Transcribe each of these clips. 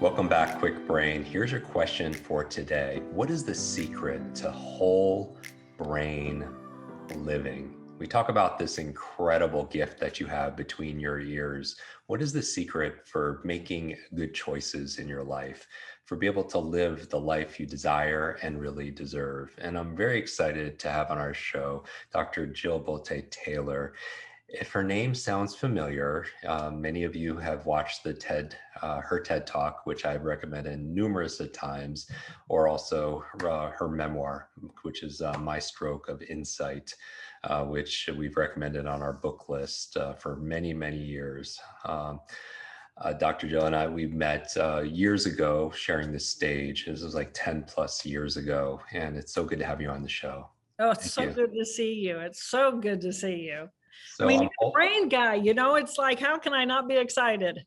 Welcome back, Quick Brain. Here's your question for today. What is the secret to whole brain living? We talk about this incredible gift that you have between your ears. What is the secret for making good choices in your life, for being able to live the life you desire and really deserve? And I'm very excited to have on our show Dr. Jill Bolte Taylor. If her name sounds familiar, many of you have watched her TED Talk, which I've recommended numerous of times, or also her memoir, which is My Stroke of Insight, which we've recommended on our book list for many, many years. Dr. Jill and I, we met years ago sharing this stage. This was like 10 plus years ago, and it's so good to have you on the show. Oh, it's Thank so you. good to see you. It's so good to see you. I So mean, I'm you're a brain guy, it's like, how can I not be excited?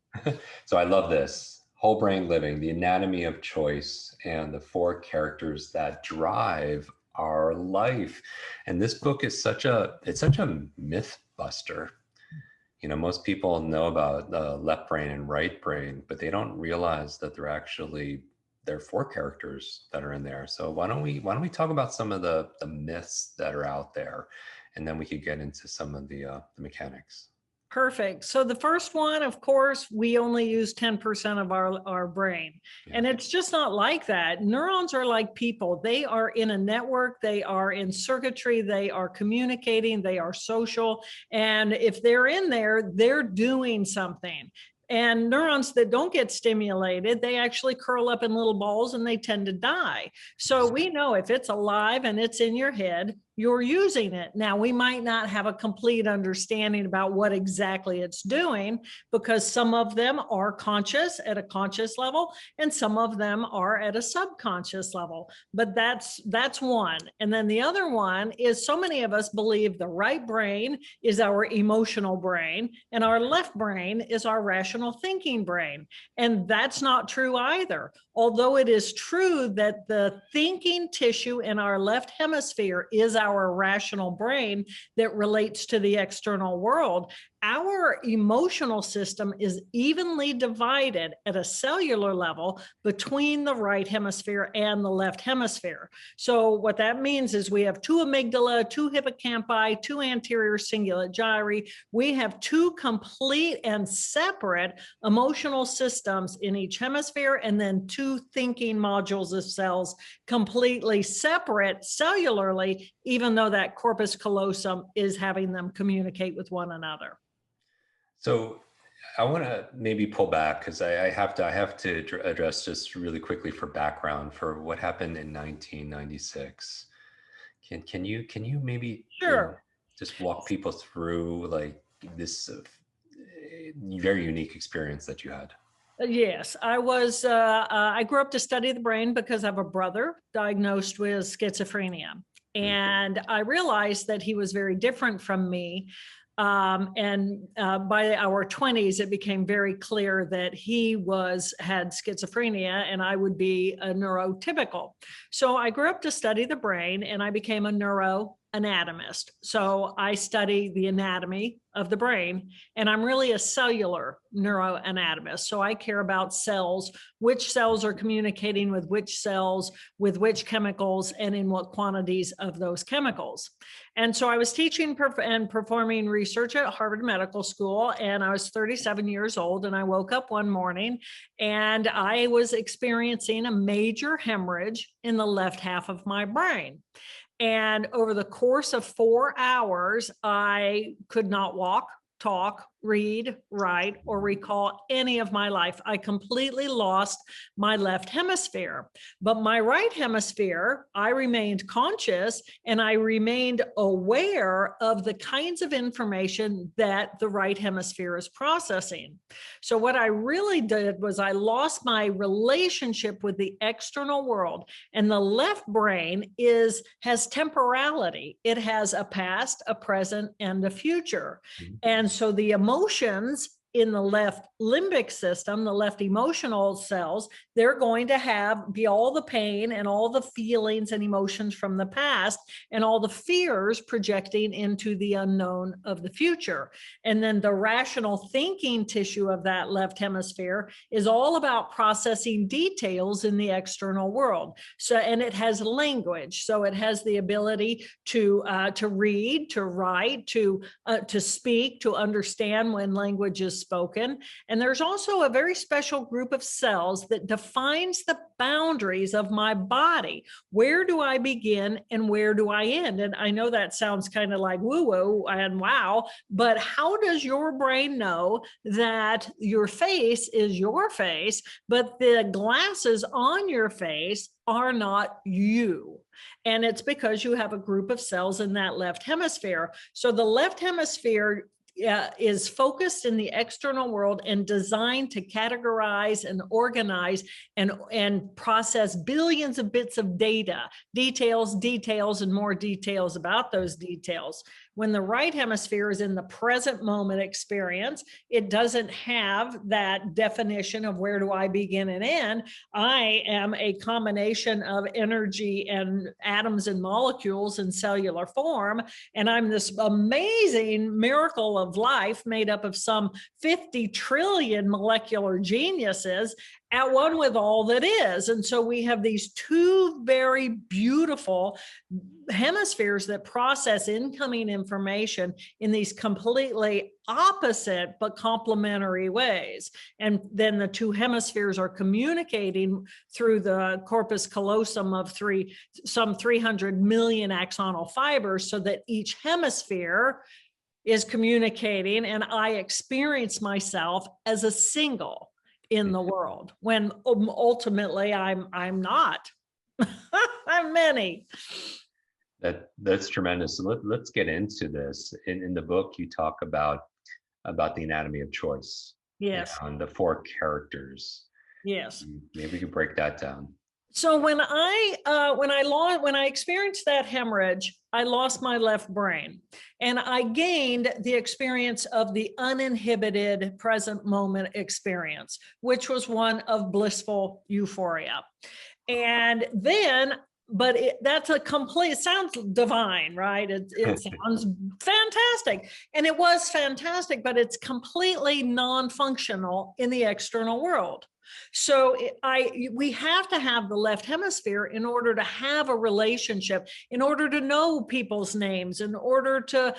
So I love this whole brain living, the anatomy of choice, and the four characters that drive our life. And this book is such a myth buster. You know, most people know about the left brain and right brain, but they don't realize that there are four characters that are in there. So why don't we talk about some of the myths that are out there, and then we could get into some of the mechanics. Perfect. So the first one, of course, we only use 10% of our brain. Yeah. And it's just not like that. Neurons are like people. They are in a network, they are in circuitry, they are communicating, they are social. And if they're in there, they're doing something. And neurons that don't get stimulated, they actually curl up in little balls and they tend to die. So we know if it's alive and it's in your head, you're using it. Now, we might not have a complete understanding about what exactly it's doing because some of them are conscious at a conscious level and some of them are at a subconscious level. But that's one. And then the other one is so many of us believe the right brain is our emotional brain and our left brain is our rational thinking brain. And that's not true either. Although it is true that the thinking tissue in our left hemisphere is our rational brain that relates to the external world, our emotional system is evenly divided at a cellular level between the right hemisphere and the left hemisphere. So what that means is we have two amygdala, two hippocampi, two anterior cingulate gyri. We have two complete and separate emotional systems in each hemisphere, and then two thinking modules of cells completely separate cellularly, even though that corpus callosum is having them communicate with one another. So I want to maybe pull back because I have to address just really quickly for background for what happened in 1996. Can you maybe Sure. just walk people through like this very unique experience that you had? Yes, I grew up to study the brain because I have a brother diagnosed with schizophrenia. Mm. And I realized that he was very different from me. And by our 20s, it became very clear that he had schizophrenia and I would be a neurotypical. So I grew up to study the brain and I became a neuroanatomist. So I study the anatomy of the brain, and I'm really a cellular neuroanatomist. So I care about cells, which cells are communicating with which cells, with which chemicals, and in what quantities of those chemicals. And so I was teaching and performing research at Harvard Medical School, and I was 37 years old, and I woke up one morning and I was experiencing a major hemorrhage in the left half of my brain. And over the course of 4 hours, I could not walk, talk, read, write, or recall any of my life. I completely lost my left hemisphere. But my right hemisphere, I remained conscious and I remained aware of the kinds of information that the right hemisphere is processing. So what I really did was I lost my relationship with the external world. And the left brain has temporality. It has a past, a present, and a future. Mhm. And so the emotions in the left limbic system, the left emotional cells, they're going to be all the pain and all the feelings and emotions from the past and all the fears projecting into the unknown of the future. And then the rational thinking tissue of that left hemisphere is all about processing details in the external world. So, and it has language. So it has the ability to read, to write, to speak, to understand when language is spoken. And there's also a very special group of cells that defines the boundaries of my body. Where do I begin and where do I end? And I know that sounds kind of like woo-woo and wow, but how does your brain know that your face is your face, but the glasses on your face are not you? And it's because you have a group of cells in that left hemisphere. So the left hemisphere is focused in the external world and designed to categorize and organize and process billions of bits of data, details, and more details about those details. When the right hemisphere is in the present moment experience, it doesn't have that definition of where do I begin and end. I am a combination of energy and atoms and molecules in cellular form, and I'm this amazing miracle of life made up of some 50 trillion molecular geniuses at one with all that is. And so we have these two very beautiful hemispheres that process incoming information in these completely opposite but complementary ways. And then the two hemispheres are communicating through the corpus callosum of some 300 million axonal fibers, so that each hemisphere is communicating, and I experience myself as a single in the world, when ultimately I'm not. I'm many. That's tremendous. So let's get into this. In the book, you talk about the anatomy of choice. Yes. And the 4 characters. Yes. Maybe we could break that down. So when I experienced that hemorrhage, I lost my left brain, and I gained the experience of the uninhibited present moment experience, which was one of blissful euphoria. And then, but that's a complete, it sounds divine, right? It sounds fantastic. And it was fantastic, but it's completely non-functional in the external world. So we have to have the left hemisphere in order to have a relationship, in order to know people's names, in order to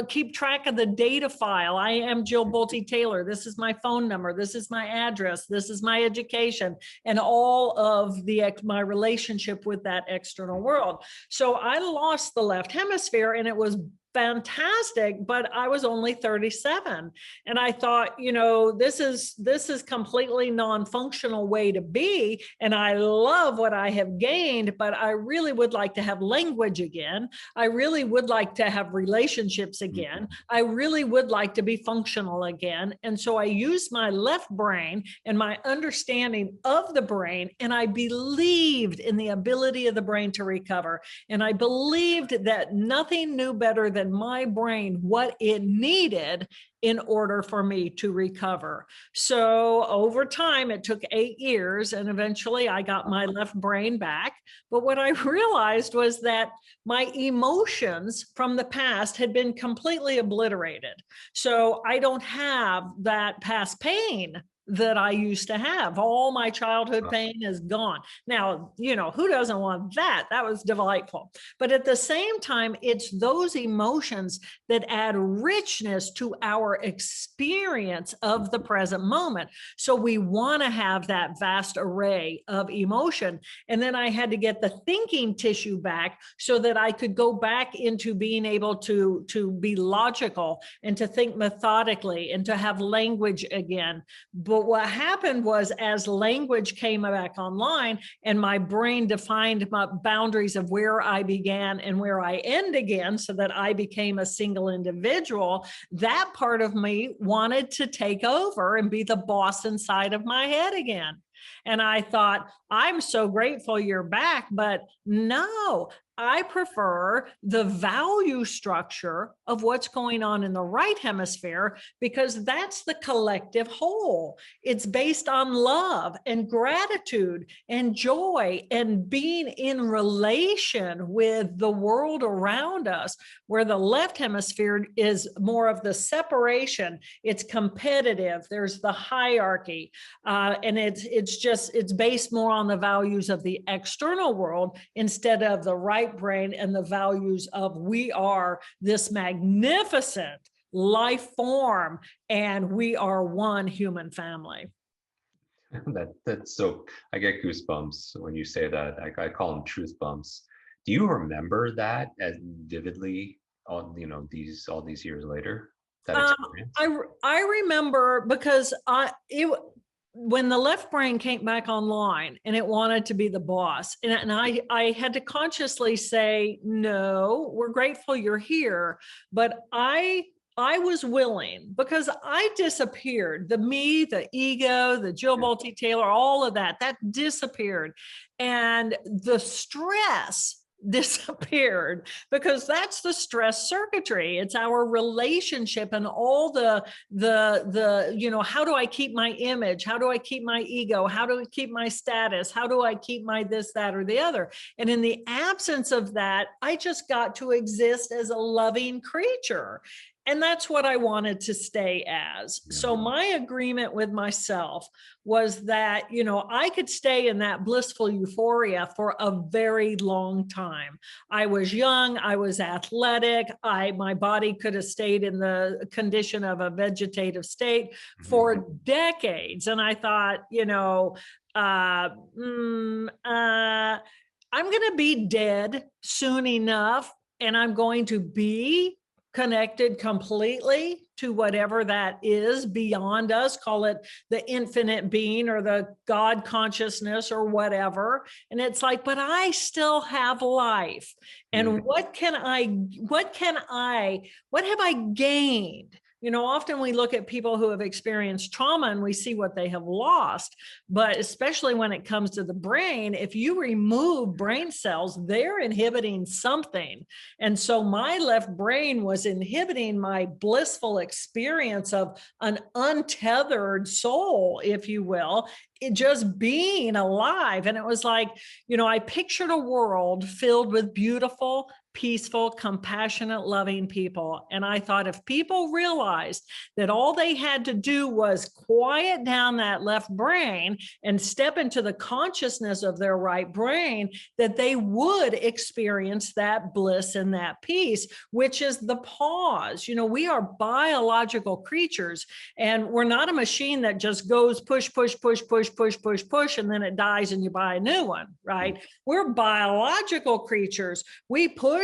keep track of the data file. I am Jill Bolte Taylor. This is my phone number. This is my address. This is my education, and all of my relationship with that external world. So I lost the left hemisphere, and it was fantastic, but I was only 37. And I thought, this is completely non-functional way to be. And I love what I have gained, but I really would like to have language again. I really would like to have relationships again. I really would like to be functional again. And so I used my left brain and my understanding of the brain, and I believed in the ability of the brain to recover. And I believed that nothing knew better than my brain what it needed in order for me to recover. So over time, it took 8 years, and eventually I got my left brain back. But what I realized was that my emotions from the past had been completely obliterated. So I don't have that past pain that I used to have. All my childhood pain is gone. Now, who doesn't want that? That was delightful. But at the same time, it's those emotions that add richness to our experience of the present moment. So we want to have that vast array of emotion. And then I had to get the thinking tissue back so that I could go back into being able to be logical and to think methodically and to have language again. But what happened was, as language came back online and my brain defined my boundaries of where I began and where I end again, so that I became a single individual, that part of me wanted to take over and be the boss inside of my head again. And I thought, I'm so grateful you're back, but no, I prefer the value structure of what's going on in the right hemisphere because that's the collective whole. It's based on love and gratitude and joy and being in relation with the world around us, where the left hemisphere is more of the separation. It's competitive. There's the hierarchy, and it's based more on the values of the external world instead of the right brain and the values of we are this magnificent life form and we are one human family. That's so, I get goosebumps when you say that. I call them truth bumps. Do you remember that as vividly all these years later, that Um, experience? I remember because when the left brain came back online and it wanted to be the boss, and I had to consciously say, no, we're grateful you're here, but I was willing because I disappeared. The me, the ego, the Jill Bolte Taylor, all of that disappeared. And the stress disappeared because that's the stress circuitry. It's our relationship and all the how do I keep my image, how do I keep my ego, how do I keep my status, how do I keep my this, that, or the other. And in the absence of that, I just got to exist as a loving creature. And that's what I wanted to stay as. So my agreement with myself was that, I could stay in that blissful euphoria for a very long time. I was young, I was athletic, my body could have stayed in the condition of a vegetative state for decades. And I thought, I'm going to be dead soon enough, and I'm going to be connected completely to whatever that is beyond us, call it the infinite being or the God consciousness or whatever. And it's like, but I still have life. And what have I gained? Often we look at people who have experienced trauma and we see what they have lost. But especially when it comes to the brain, if you remove brain cells, they're inhibiting something. And so my left brain was inhibiting my blissful experience of an untethered soul, if you will, it just being alive. And it was like, I pictured a world filled with beautiful, peaceful, compassionate, loving people. And I thought if people realized that all they had to do was quiet down that left brain and step into the consciousness of their right brain, that they would experience that bliss and that peace, which is the pause. We are biological creatures, and we're not a machine that just goes push, push, push, push, push, push, push, and then it dies and you buy a new one, right? We're biological creatures. We push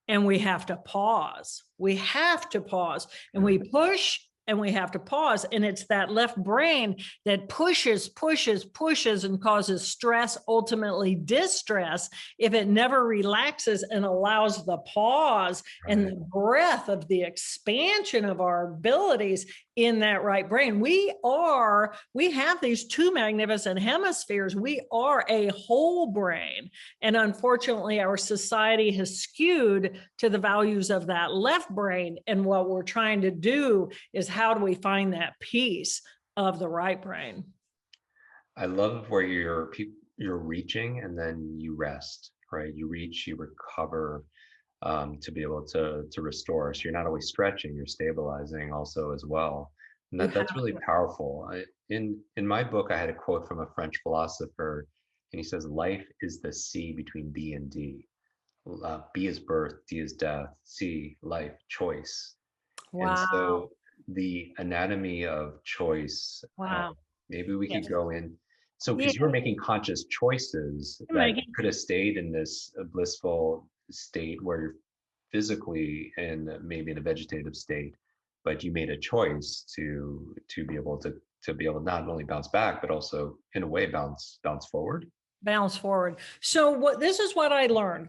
and we have to pause. We have to pause, and we push and we have to pause. And it's that left brain that pushes, pushes, pushes, and causes stress, ultimately distress, if it never relaxes and allows the pause and the breath of the expansion of our abilities in that right brain. We have these two magnificent hemispheres. We are a whole brain. And unfortunately, our society has skewed to the values of that left brain. And what we're trying to do is, how do we find that peace of the right brain? I love where you're reaching and then you rest, right? You reach, you recover, to be able to restore. So you're not always stretching, you're stabilizing also as well. And that's really powerful. In my book, I had a quote from a French philosopher, and he says, "Life is the C between B and D. B is birth, D is death, C, life, choice." And Wow. so the anatomy of choice, Wow. maybe we Yes. could go in. So, Yeah. because you were making conscious choices that could have stayed in this blissful state where you're physically and maybe in a vegetative state, but you made a choice to be able to not only bounce back, but also in a way bounce forward. Bounce forward. So this is what I learned.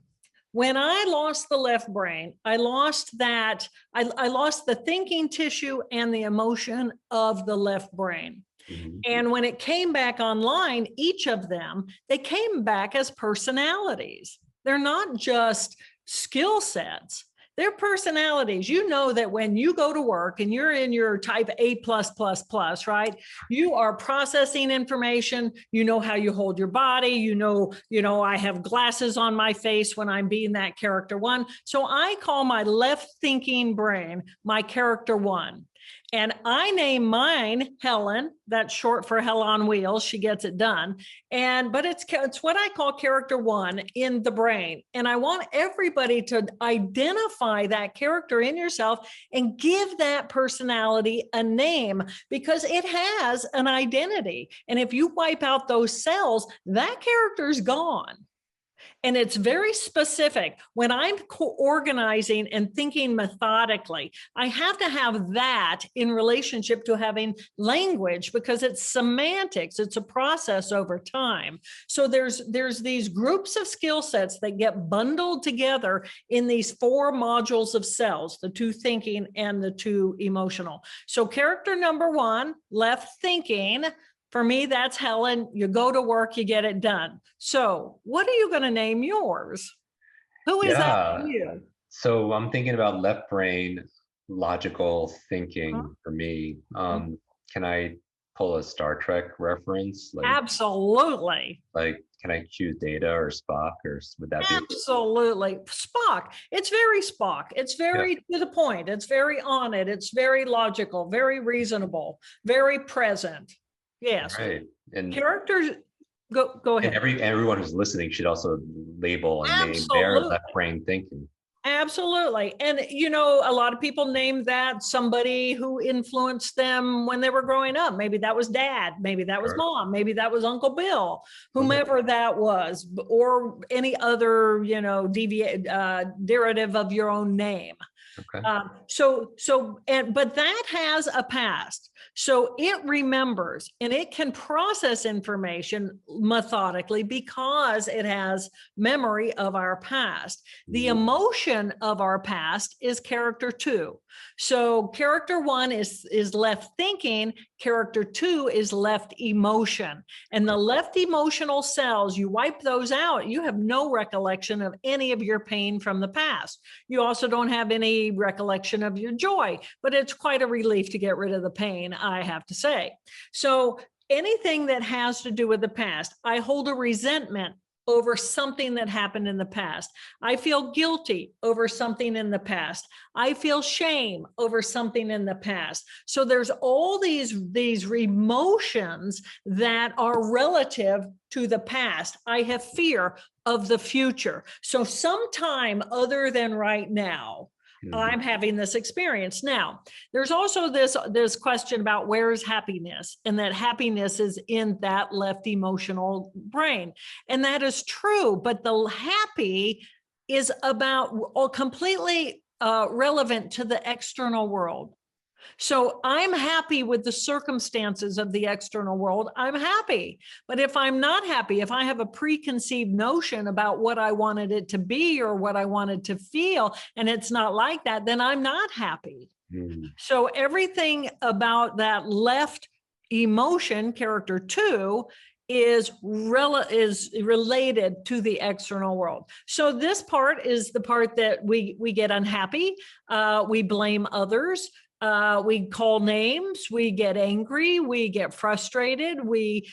When I lost the left brain, I lost that, I lost the thinking tissue and the emotion of the left brain. Mhm. And when it came back online, each of them, they came back as personalities. They're not just skill sets. They're personalities. You know that when you go to work and you're in your type A plus plus plus, right? You are processing information. You know how you hold your body. I have glasses on my face when I'm being that character one. So I call my left thinking brain my character one. And I name mine Helen. That's short for Hell on Wheels. She gets it done. But it's what I call character one in the brain. And I want everybody to identify that character in yourself and give that personality a name, because it has an identity. And if you wipe out those cells, that character's gone. And it's very specific. When I'm organizing and thinking methodically, I have to have that in relationship to having language, because it's semantics. It's a process over time. So there's these groups of skill sets that get bundled together in these 4 modules of cells, the 2 thinking and the 2 emotional. So character number 1, left thinking. For me, that's Helen. You go to work, you get it done. So what are you going to name yours? Who is that for Yeah. you? So I'm thinking about left brain, logical Huh? thinking for me. Can I pull a Star Trek reference? Absolutely. Can I choose Data or Spock, or would that be? Absolutely. Spock. It's very Spock. It's Yeah. very to the point. It's very on it. It's very logical, very reasonable, very present. Yes. Right. And Characters, go and ahead. everyone who's listening should also label and name their Absolutely. left brain thinking. Absolutely. And, a lot of people name that somebody who influenced them when they were growing up. Maybe that was dad. Maybe that was Sure. mom. Maybe that was Uncle Bill, Okay. whomever that was, or any other, derivative of your own name. Okay. But that has a past. So it remembers and it can process information methodically because it has memory of our past. The emotion of our past is character 2. So character 1 is left thinking, character 2 is left emotion. And the left emotional cells, you wipe those out, you have no recollection of any of your pain from the past. You also don't have any recollection of your joy, but it's quite a relief to get rid of the pain, I have to say. So anything that has to do with the past, I hold a resentment over something that happened in the past. I feel guilty over something in the past. I feel shame over something in the past. So there's all these emotions that are relative to the past. I have fear of the future. So sometime other than right now, I'm having this experience. Now, there's also this question about where is happiness, and that happiness is in that left emotional brain. And that is true, but the happy is about completely relevant to the external world. So I'm happy with the circumstances of the external world. I'm happy. But if I'm not happy, if I have a preconceived notion about what I wanted it to be or what I wanted to feel, and it's not like that, then I'm not happy. So everything about that left emotion, character 2, is related to the external world. So this part is the part that we get unhappy. We blame others. We call names, we get angry, we get frustrated, we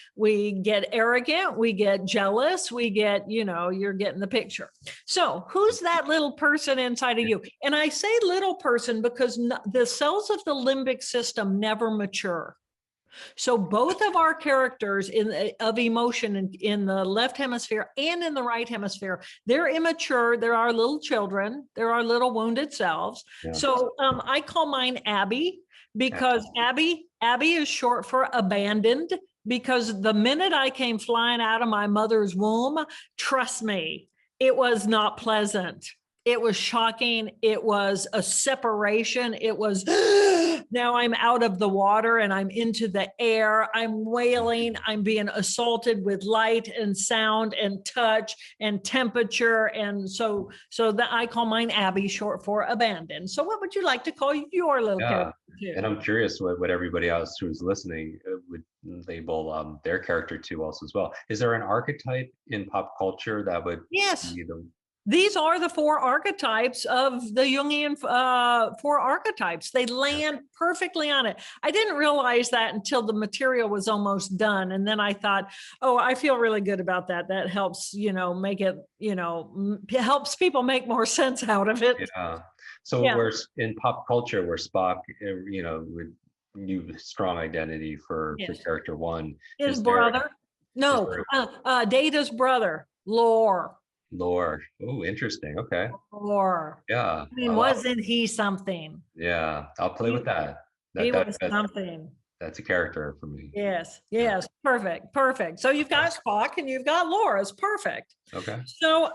get arrogant, we get jealous, we get, you're getting the picture. So who's that little person inside of you? And I say little person because the cells of the limbic system never mature. So both of our characters of emotion in the left hemisphere and in the right hemisphere, they're immature. They're our little children. They're our little wounded selves. Yeah. So I call mine Abby, because Abby is short for abandoned, because the minute I came flying out of my mother's womb, trust me, it was not pleasant. It was shocking. It was a separation. It was now I'm out of the water and I'm into the air. I'm wailing. I'm being assaulted with light and sound and touch and temperature. And so that I call mine Abby, short for abandoned. So what would you like to call your little Yeah. character too? And I'm curious what everybody else who's listening would label their character to also as well. Is there an archetype in pop culture that would Yes. be the These are the four archetypes of the Jungian four archetypes. They land perfectly on it. I didn't realize that until the material was almost done. And then I thought, oh, I feel really good about that. That helps, make it, helps people make more sense out of it. Yeah. So we're in pop culture where Spock, would new strong identity for character one. His brother. Data's brother, Lore. Lore. Oh, interesting. Okay. Lore. Yeah. I mean, wasn't he something? Yeah, I'll play with that. He was something. That's a character for me. Yes. Perfect. So you've got Spock and you've got Lore. It's perfect. Okay. So,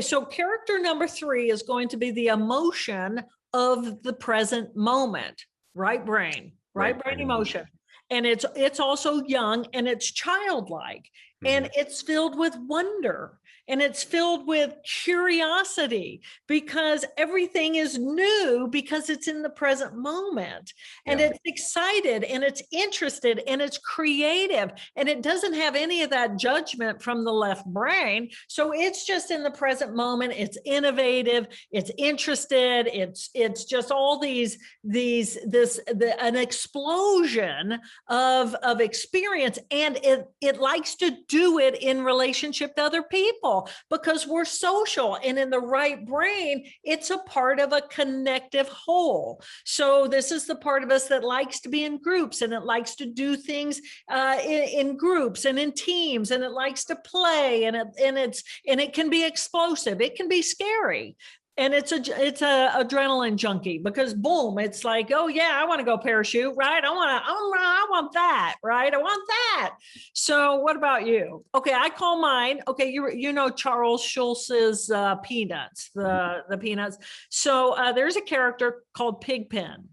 so character number 3 is going to be the emotion of the present moment, right brain emotion. And it's also young and it's childlike and it's filled with wonder and it's filled with curiosity because everything is new because it's in the present moment and it's excited and it's interested and it's creative and it doesn't have any of that judgment from the left brain. So it's just in the present moment. It's innovative. It's interested. It's just all an explosion of experience, and it likes to do it in relationship to other people because we're social, and in the right brain it's a part of a connective whole. So this is the part of us that likes to be in groups, and it likes to do things in groups and in teams, and it likes to play, and it can be explosive, it can be scary. And it's a adrenaline junkie because boom, it's like, oh yeah, I want to go parachute, right? I want that, right? I want that. So what about you? Okay, I call mine. Okay, you know Charles Schulz's Peanuts, the Peanuts. So there's a character called Pigpen.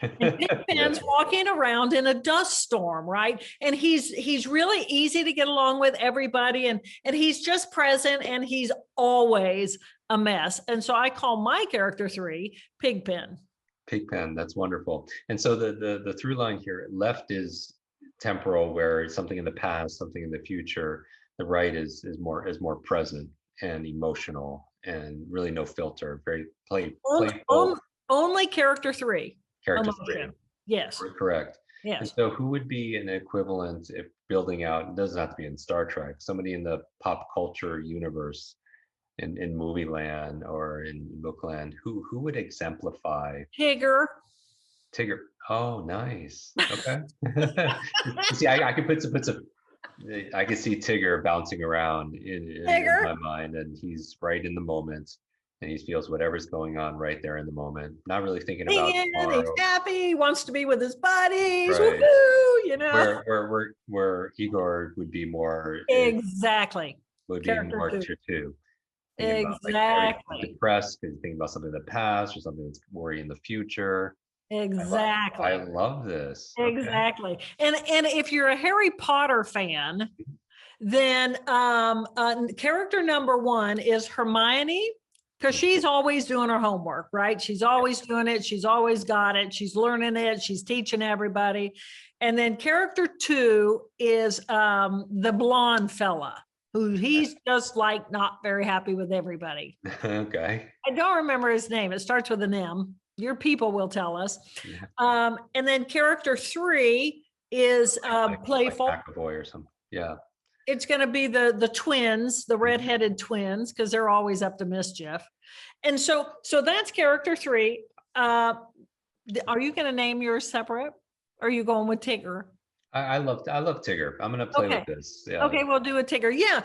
And Pigpen's walking around in a dust storm, right? And he's really easy to get along with everybody, and he's just present, and he's always a mess. And so I call my character 3 Pigpen. Pigpen, that's wonderful. And so the through line here, left is temporal, where it's something in the past, something in the future. The right is more present and emotional, and really no filter. Very playful. Only character 3. Character Emotion. 3. Yes. Correct. Yes. And so who would be an equivalent if building out, it doesn't have to be in Star Trek, somebody in the pop culture universe, in movie land or in book land, who would exemplify Tigger? Oh, nice. Okay. See, I could put some I could see Tigger bouncing around in my mind, and he's right in the moment, and he feels whatever's going on right there in the moment, not really thinking about tomorrow. He's happy, wants to be with his buddies. Right. Woohoo, where Igor would be more exactly would be more tier 2. Exactly. About, depressed because thinking about something in the past or something that's worrying in the future. Exactly. I love this. Exactly. Okay. And if you're a Harry Potter fan, then character number 1 is Hermione, because she's always doing her homework, right? She's always doing it. She's always got it. She's learning it. She's teaching everybody. And then character 2 is the blonde fella, who he's just like not very happy with everybody. Okay. I don't remember his name. It starts with an M. Your people will tell us. Yeah. And then character 3 is playful. Like McAvoy or something. Yeah. It's going to be the twins, the redheaded twins, because they're always up to mischief. And so that's character 3. Are you going to name yours separate? Or are you going with Tigger? I love Tigger. I'm going to play with this. Yeah. Okay, we'll do a Tigger. Yeah.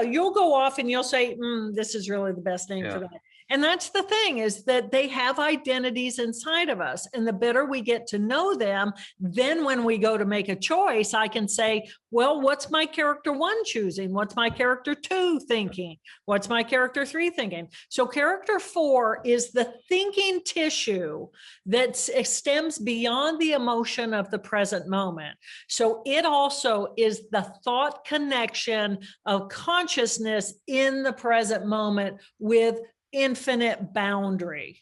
You'll go off and you'll say, this is really the best name for that. And that's the thing, is that they have identities inside of us. And the better we get to know them, then when we go to make a choice, I can say, well, what's my character 1 choosing? What's my character 2 thinking? What's my character 3 thinking? So character 4 is the thinking tissue that stems beyond the emotion of the present moment. So it also is the thought connection of consciousness in the present moment with infinite boundary.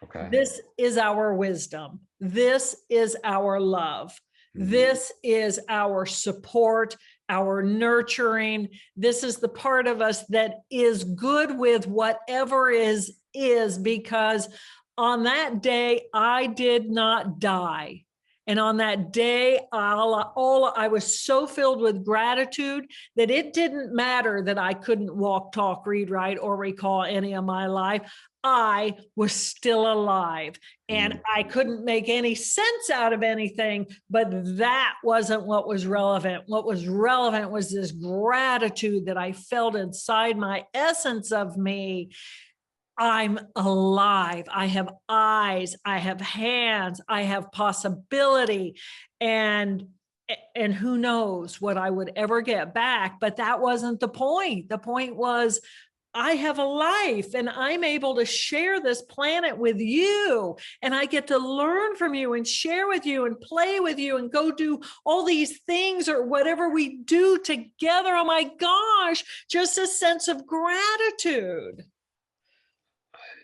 Okay. This is our wisdom. This is our love. This is our support, our nurturing. This is the part of us that is good with whatever is, because on that day, I did not die. And on that day, I was so filled with gratitude that it didn't matter that I couldn't walk, talk, read, write, or recall any of my life. I was still alive, and I couldn't make any sense out of anything, but that wasn't what was relevant. What was relevant was this gratitude that I felt inside my essence of me. I'm alive. I have eyes, I have hands, I have possibility, and who knows what I would ever get back. But that wasn't the point. The point was, I have a life, and I'm able to share this planet with you, and I get to learn from you and share with you and play with you and go do all these things or whatever we do together. Oh my gosh, just a sense of gratitude.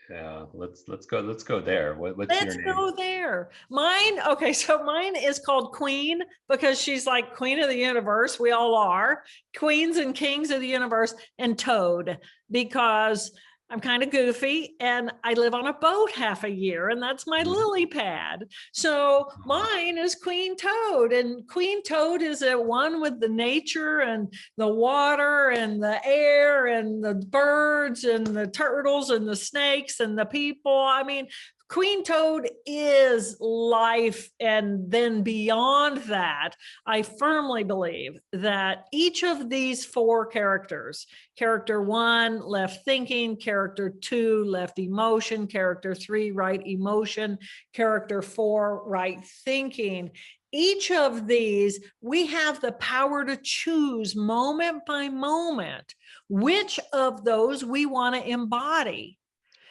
Yeah, let's go there. What's your Let's name? go there. Mine, okay, so mine is called Queen, because she's like queen of the universe. We all are queens and kings of the universe. And Toad, because I'm kind of goofy and I live on a boat half a year, and that's my lily pad. So mine is Queen Toad, and Queen Toad is at one with the nature and the water and the air and the birds and the turtles and the snakes and the people. I mean, Queen Toad is life. And then beyond that, I firmly believe that each of these 4 characters, character 1, left thinking, character 2, left emotion, character 3, right emotion, character 4, right thinking. Each of these, we have the power to choose moment by moment which of those we want to embody.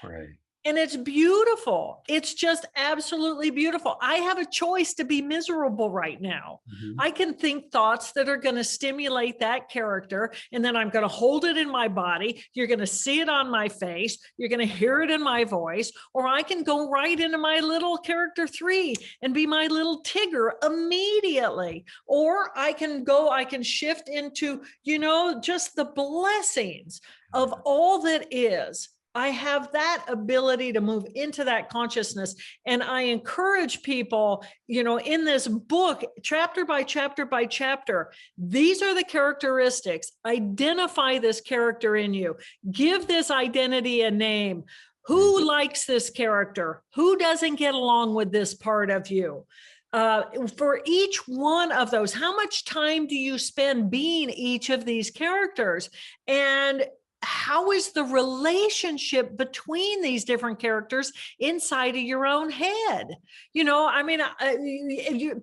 Right. And it's beautiful. It's just absolutely beautiful. I have a choice to be miserable right now. I can think thoughts that are going to stimulate that character, and then I'm going to hold it in my body. You're going to see it on my face. You're going to hear it in my voice. Or I can go right into my little character 3 and be my little Tigger immediately. Or I can shift into, just the blessings of all that is. I have that ability to move into that consciousness. And I encourage people, in this book, chapter by chapter by chapter, these are the characteristics. Identify this character in you. Give this identity a name. Who likes this character? Who doesn't get along with this part of you? For each one of those, how much time do you spend being each of these characters? And how is the relationship between these different characters inside of your own head?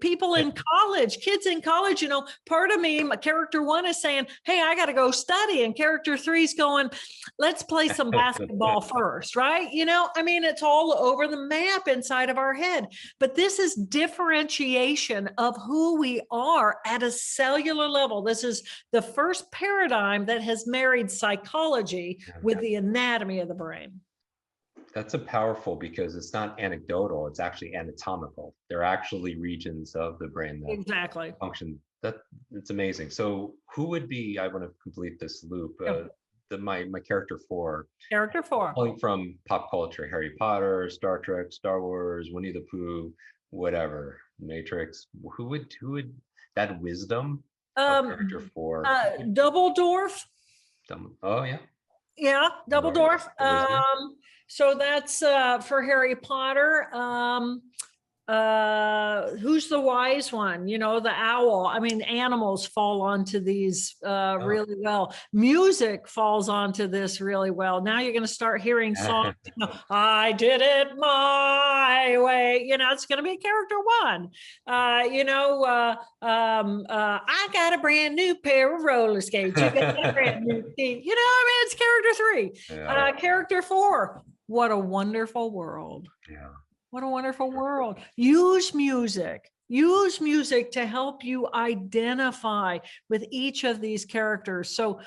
People in college, kids in college, part of me, my character 1 is saying, hey, I got to go study. And character 3 is going, let's play some basketball first, right? It's all over the map inside of our head. But this is differentiation of who we are at a cellular level. This is the first paradigm that has married psychology with the anatomy of the brain. That's a powerful, because it's not anecdotal, it's actually anatomical. There are actually regions of the brain that exactly function. It's amazing. So who would be, I want to complete this loop, my character 4. Character 4. Pulling from pop culture, Harry Potter, Star Trek, Star Wars, Winnie the Pooh, whatever, Matrix. Who would that wisdom of character 4? Double Dwarf. Oh yeah. Yeah, Dumbledore. So that's for Harry Potter. Who's the wise one? You know, the owl. I mean, animals fall onto these Oh. really well. Music falls onto this really well. Now you're going to start hearing songs. You know, I did it my way. You know, it's going to be character one. I got a brand new pair of roller skates. You got a brand new thing. You know, I mean, it's character three. Yeah. Character four. What a wonderful world. Yeah. What a wonderful world. Use music. Use music to help you identify with each of these characters. So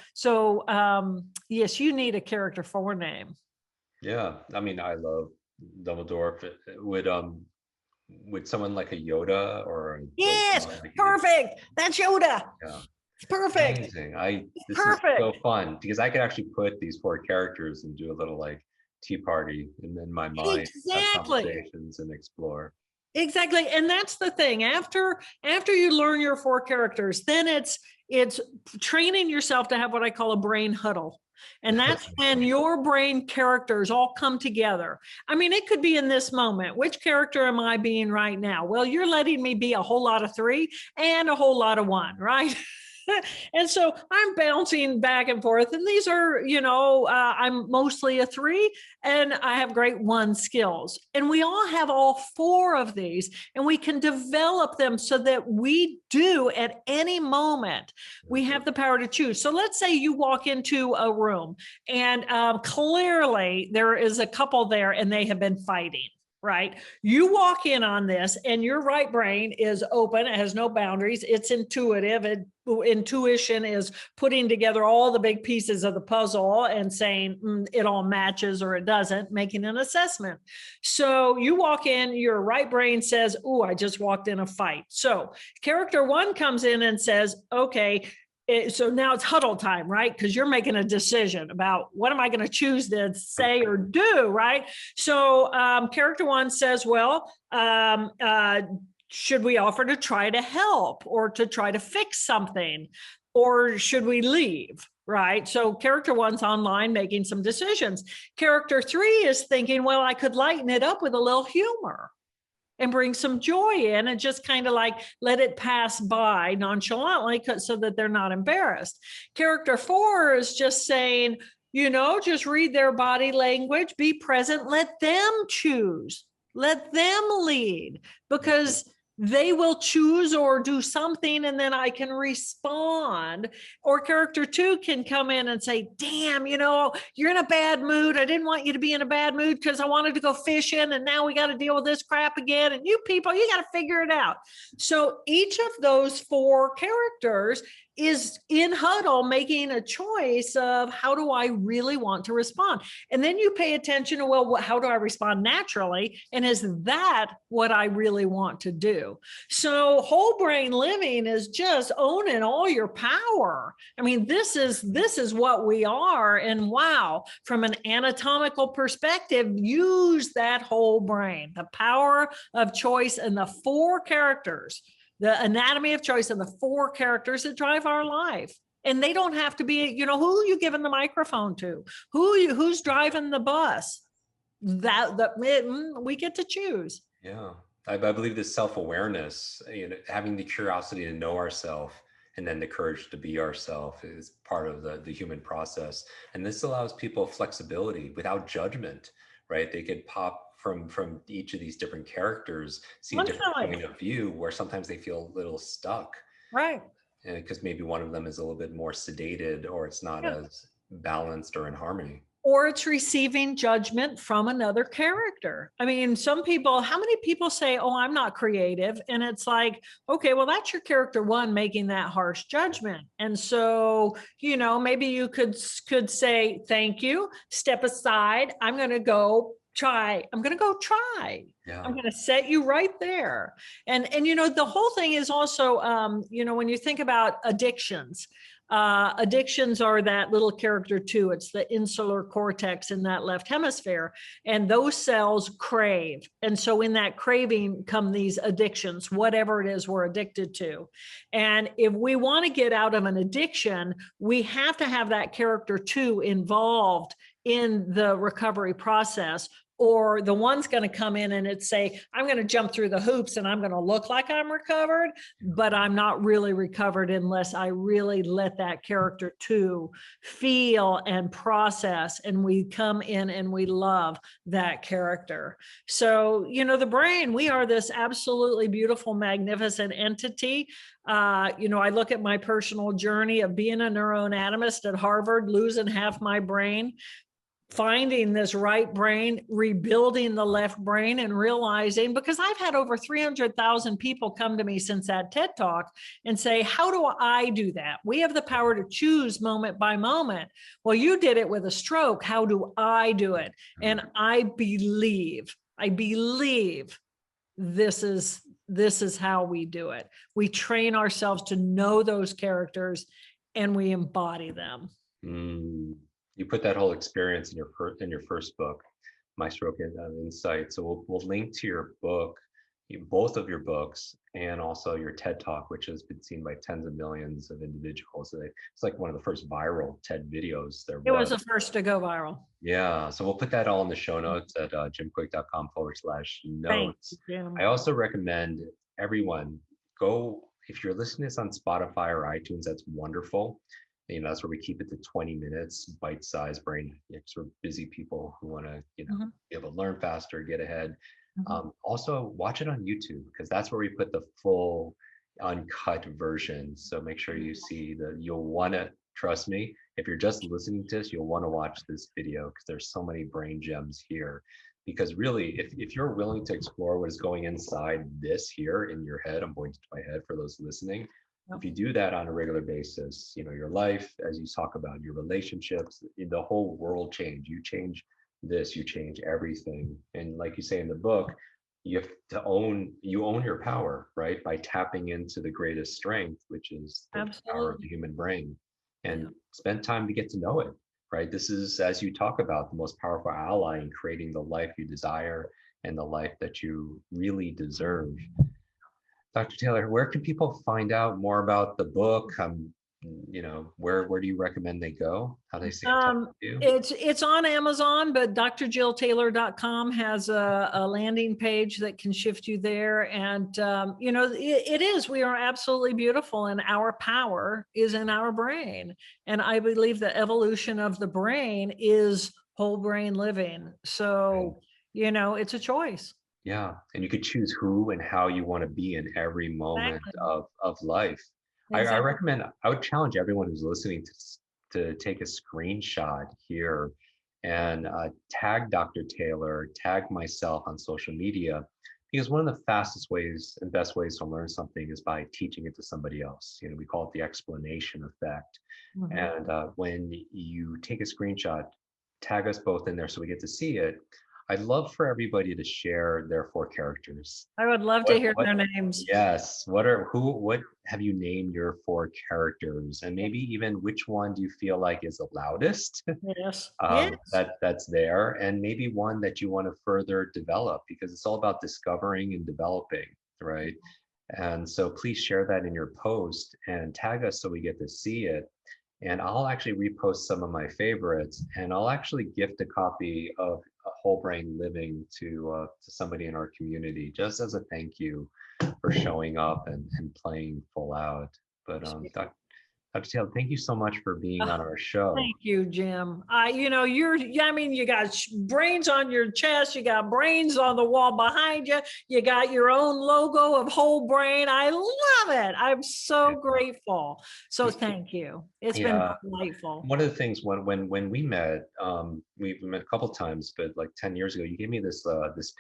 yes, you need a character for name. Yeah. I mean, I love Dumbledore. Would someone like a Yoda or a Yes, Obi-Wan, like, perfect. That's Yoda. yeah. It's perfect. Amazing. This is Perfect. so fun because I could actually put these four characters and do a little like tea party and in my mind have Exactly. conversations and explore. Exactly. And that's the thing. After you learn your four characters, then it's training yourself to have what I call a brain huddle. And that's when your brain characters all come together. I mean, it could be in this moment. Which character am I being right now? Well, you're letting me be a whole lot of three and a whole lot of one, right? And so I'm bouncing back and forth. And these are, I'm mostly a three and I have great one skills. And we all have all four of these and we can develop them so that we do at any moment, we have the power to choose. So let's say you walk into a room and clearly there is a couple there and they have been fighting. Right? You walk in on this and your right brain is open, it has no boundaries, it's intuitive. Intuition is putting together all the big pieces of the puzzle and saying it all matches or it doesn't, making an assessment. So you walk in, your right brain says, oh, I just walked in a fight. So character one comes in and says, okay, so now it's huddle time, right? Because you're making a decision about what am I going to choose to say or do, right? So character one says, well, should we offer to try to help or to try to fix something? Or should we leave? Right. So character one's online making some decisions. Character three is thinking, well, I could lighten it up with a little humor and bring some joy in and just kind of like let it pass by nonchalantly so that they're not embarrassed. Character four is just saying, just read their body language, be present, let them choose, let them lead, because they will choose or do something and then I can respond. Or character two can come in and say, damn, you're in a bad mood. I didn't want you to be in a bad mood because I wanted to go fishing and now we got to deal with this crap again. And you people, you got to figure it out. So each of those four characters is in huddle making a choice of how do I really want to respond? And then you pay attention to, well, how do I respond naturally? And is that what I really want to do? So whole brain living is just owning all your power. I mean, this is what we are. And wow, from an anatomical perspective, use that whole brain, the power of choice and the four characters, the anatomy of choice and the four characters that drive our life. And they don't have to be, who are you giving the microphone to? Who's driving the bus? We get to choose. Yeah. I believe this self-awareness, having the curiosity to know ourselves and then the courage to be ourselves is part of the human process. And this allows people flexibility without judgment, right? They could pop from each of these different characters, see a different point of view where sometimes they feel a little stuck. Right. Because maybe one of them is a little bit more sedated or it's not as balanced or in harmony. Or it's receiving judgment from another character. I mean, how many people say, oh, I'm not creative? And it's like, okay, well, that's your character one making that harsh judgment. And so, maybe you could say, thank you, step aside. I'm going to go try. Yeah. I'm going to set you right there. And the whole thing is also, when you think about addictions, addictions are that little character two. It's the insular cortex in that left hemisphere. And those cells crave. And so in that craving come these addictions, whatever it is we're addicted to. And if we want to get out of an addiction, we have to have that character two involved in the recovery process, or the one's going to come in and it's say, I'm going to jump through the hoops and I'm going to look like I'm recovered, but I'm not really recovered unless I really let that character too feel and process. And we come in and we love that character. So, the brain, we are this absolutely beautiful, magnificent entity. I look at my personal journey of being a neuroanatomist at Harvard, losing half my brain, finding this right brain, rebuilding the left brain, and realizing, because I've had over 300,000 people come to me since that TED Talk and say, how do I do that? We have the power to choose moment by moment. Well, you did it with a stroke. How do I do it? And I believe this is how we do it. We train ourselves to know those characters and we embody them. You put that whole experience in your first book, My Stroke and Insight. So we'll link to your book, both of your books, and also your TED Talk, which has been seen by tens of millions of individuals. It's like one of the first viral TED videos there was. It was the first to go viral. Yeah, so we'll put that all in the show notes at jimkwik.com/notes. I also recommend everyone go, if you're listening to this on Spotify or iTunes, that's wonderful. That's where we keep it to 20 minutes, bite-sized brain, sort of busy people who want to, be able to learn faster, get ahead. Also watch it on YouTube, because that's where we put the full uncut version. So make sure you see you'll want to, trust me, if you're just listening to this, you'll want to watch this video, because there's so many brain gems here. Because really, if you're willing to explore what is going inside this here in your head, I'm pointing to my head for those listening. If you do that on a regular basis, your life, as you talk about, your relationships, the whole world change. You change this, you change everything. And like you say in the book, you have to own your power, right? By tapping into the greatest strength, which is the power of the human brain, and spend time to get to know it, right? This is, as you talk about, the most powerful ally in creating the life you desire and the life that you really deserve. Dr. Taylor, where can people find out more about the book? Where do you recommend they go? How they stay in touch with you? It's on Amazon, but drjilltaylor.com has a landing page that can shift you there. And, it is, we are absolutely beautiful, and our power is in our brain. And I believe the evolution of the brain is whole brain living. So, it's a choice. Yeah, and you could choose who and how you want to be in every moment of life. I recommend, I would challenge everyone who's listening to take a screenshot here and tag Dr. Taylor, tag myself on social media, because one of the fastest ways and best ways to learn something is by teaching it to somebody else. We call it the explanation effect. And when you take a screenshot, tag us both in there so we get to see it. I'd love for everybody to share their 4 characters. I would love to hear their names. Yes. What have you named your 4 characters? And maybe even which one do you feel like is the loudest? Yes. That's there. And maybe one that you want to further develop, because it's all about discovering and developing, right? And so please share that in your post and tag us so we get to see it. And I'll actually repost some of my favorites, and I'll actually gift a copy of Whole Brain Living to somebody in our community, just as a thank you for showing up and playing full out. But Dr. Taylor, thank you so much for being on our show. Thank you, Jim. You got brains on your chest, you got brains on the wall behind you, you got your own logo of Whole Brain. I love it. I'm so grateful. So thank you. It's been delightful. One of the things when we met, we met a couple times, but like 10 years ago, you gave me this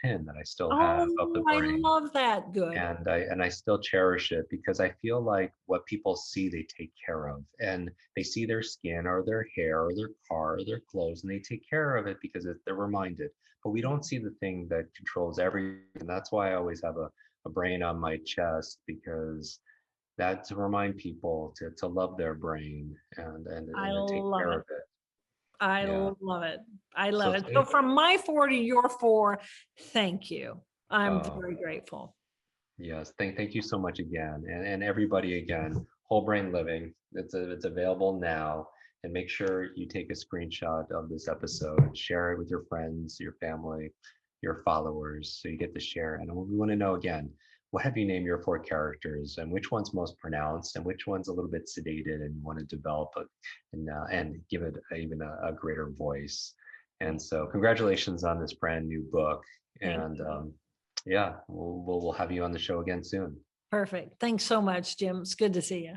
pin that I still have of the brain. I love that. Good. And I still cherish it, because I feel like what people see, they take care of, and they see their skin or their hair or their car or their clothes, and they take care of it because they're reminded. But we don't see the thing that controls everything. And that's why I always have a brain on my chest, because that to remind people to love their brain and to take care of it. I love it. I love it. So from my 4 to your 4, thank you. I'm very grateful. Yes, thank you so much again, and everybody again. Whole Brain Living. It's available now. And make sure you take a screenshot of this episode, share it with your friends, your family, your followers, so you get to share. And we want to know again, what have you named your 4 characters, and which one's most pronounced, and which one's a little bit sedated, and you want to develop it and give it even a greater voice. And so, congratulations on this brand new book. Thank And you. yeah, we'll have you on the show again soon. Perfect. Thanks so much, Jim. It's good to see you.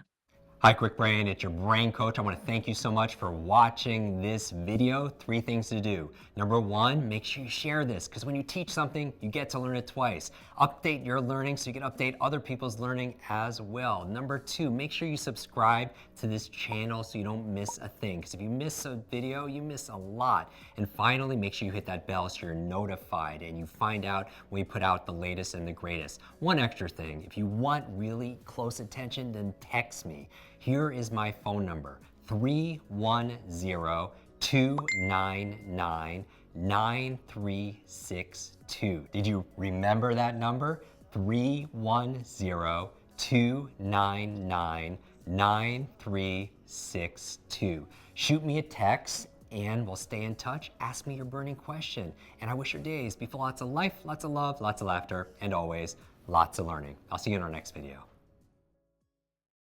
Hi, Kwik Brain. It's your brain coach. I want to thank you so much for watching this video. 3 things to do. Number 1, make sure you share this, because when you teach something, you get to learn it twice. Update your learning so you can update other people's learning as well. Number 2, make sure you subscribe to this channel so you don't miss a thing, because if you miss a video, you miss a lot. And finally, make sure you hit that bell so you're notified and you find out when we put out the latest and the greatest. One extra thing, if you want really close attention, then text me. Here is my phone number, 310-299-9362. Did you remember that number? 310-299-9362. Shoot me a text and we'll stay in touch. Ask me your burning question. And I wish your days be full of lots of life, lots of love, lots of laughter, and always lots of learning. I'll see you in our next video.